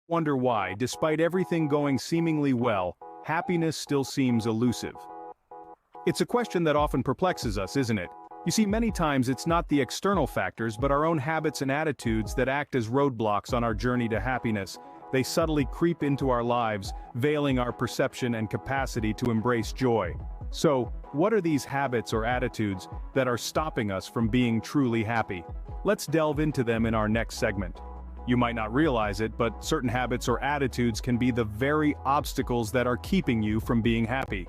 Wonder why, despite everything going seemingly well, happiness still seems elusive. It's a question that often perplexes us, isn't it? You see, many times it's not the external factors but our own habits and attitudes that act as roadblocks on our journey to happiness. They subtly creep into our lives, veiling our perception and capacity to embrace joy. So, what are these habits or attitudes that are stopping us from being truly happy? Let's delve into them in our next segment. You might not realize it, but certain habits or attitudes can be the very obstacles that are keeping you from being happy.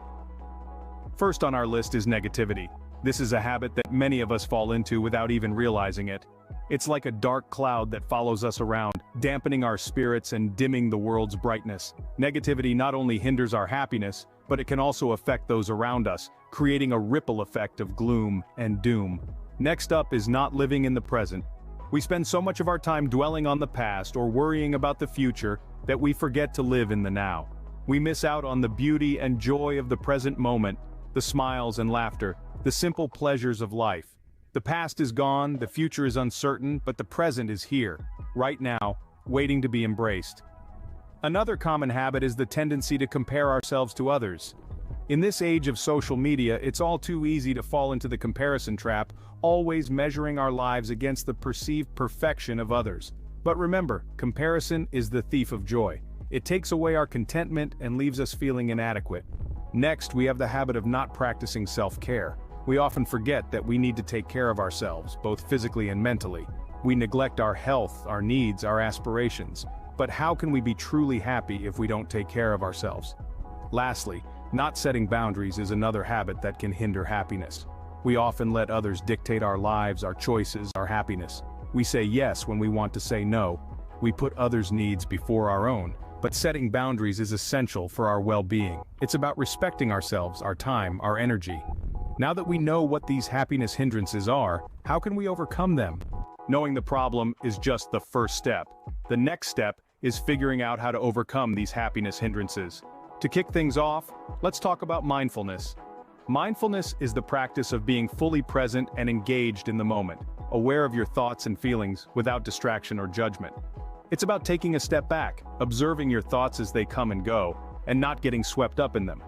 First on our list is negativity. This is a habit that many of us fall into without even realizing it. It's like a dark cloud that follows us around, dampening our spirits and dimming the world's brightness. Negativity not only hinders our happiness, but it can also affect those around us, creating a ripple effect of gloom and doom. Next up is not living in the present. We spend so much of our time dwelling on the past or worrying about the future that we forget to live in the now. We miss out on the beauty and joy of the present moment, the smiles and laughter, the simple pleasures of life. The past is gone, the future is uncertain, but the present is here, right now, waiting to be embraced. Another common habit is the tendency to compare ourselves to others. In this age of social media, it's all too easy to fall into the comparison trap, always measuring our lives against the perceived perfection of others. But remember, comparison is the thief of joy. It takes away our contentment and leaves us feeling inadequate. Next, we have the habit of not practicing self-care. We often forget that we need to take care of ourselves, both physically and mentally. We neglect our health, our needs, our aspirations. But how can we be truly happy if we don't take care of ourselves? Lastly, not setting boundaries is another habit that can hinder happiness. We often let others dictate our lives, our choices, our happiness. We say yes when we want to say no. We put others' needs before our own. But setting boundaries is essential for our well-being. It's about respecting ourselves, our time, our energy. Now that we know what these happiness hindrances are, how can we overcome them? Knowing the problem is just the first step. The next step is figuring out how to overcome these happiness hindrances. To kick things off, let's talk about mindfulness. Mindfulness is the practice of being fully present and engaged in the moment, aware of your thoughts and feelings without distraction or judgment. It's about taking a step back, observing your thoughts as they come and go, and not getting swept up in them.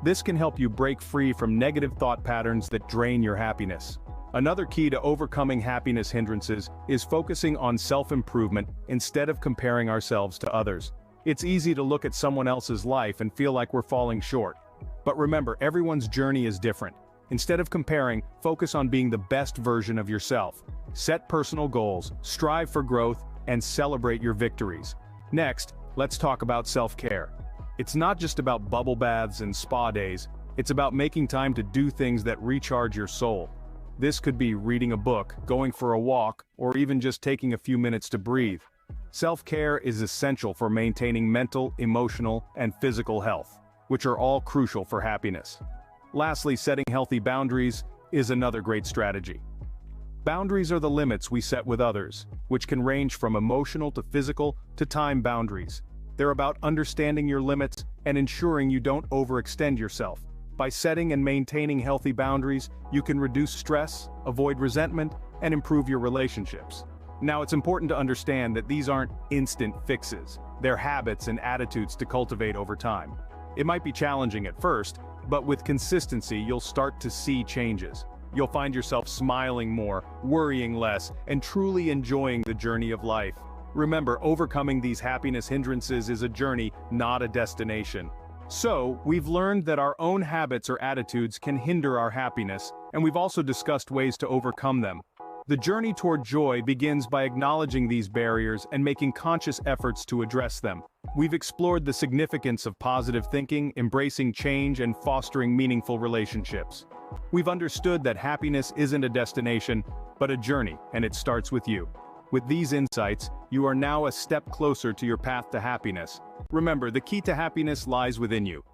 This can help you break free from negative thought patterns that drain your happiness. Another key to overcoming happiness hindrances is focusing on self-improvement instead of comparing ourselves to others. It's easy to look at someone else's life and feel like we're falling short. But remember, everyone's journey is different. Instead of comparing, focus on being the best version of yourself. Set personal goals, strive for growth, and celebrate your victories. Next, let's talk about self-care. It's not just about bubble baths and spa days, it's about making time to do things that recharge your soul. This could be reading a book, going for a walk, or even just taking a few minutes to breathe. Self-care is essential for maintaining mental, emotional, and physical health, which are all crucial for happiness. Lastly, setting healthy boundaries is another great strategy. Boundaries are the limits we set with others, which can range from emotional to physical to time boundaries. They're about understanding your limits and ensuring you don't overextend yourself. By setting and maintaining healthy boundaries, you can reduce stress, avoid resentment, and improve your relationships. Now, it's important to understand that these aren't instant fixes. They're habits and attitudes to cultivate over time. It might be challenging at first, but with consistency, you'll start to see changes. You'll find yourself smiling more, worrying less, and truly enjoying the journey of life. Remember, overcoming these happiness hindrances is a journey, not a destination. So, we've learned that our own habits or attitudes can hinder our happiness, and we've also discussed ways to overcome them. The journey toward joy begins by acknowledging these barriers and making conscious efforts to address them. We've explored the significance of positive thinking, embracing change, and fostering meaningful relationships. We've understood that happiness isn't a destination, but a journey, and it starts with you. With these insights, you are now a step closer to your path to happiness. Remember, the key to happiness lies within you.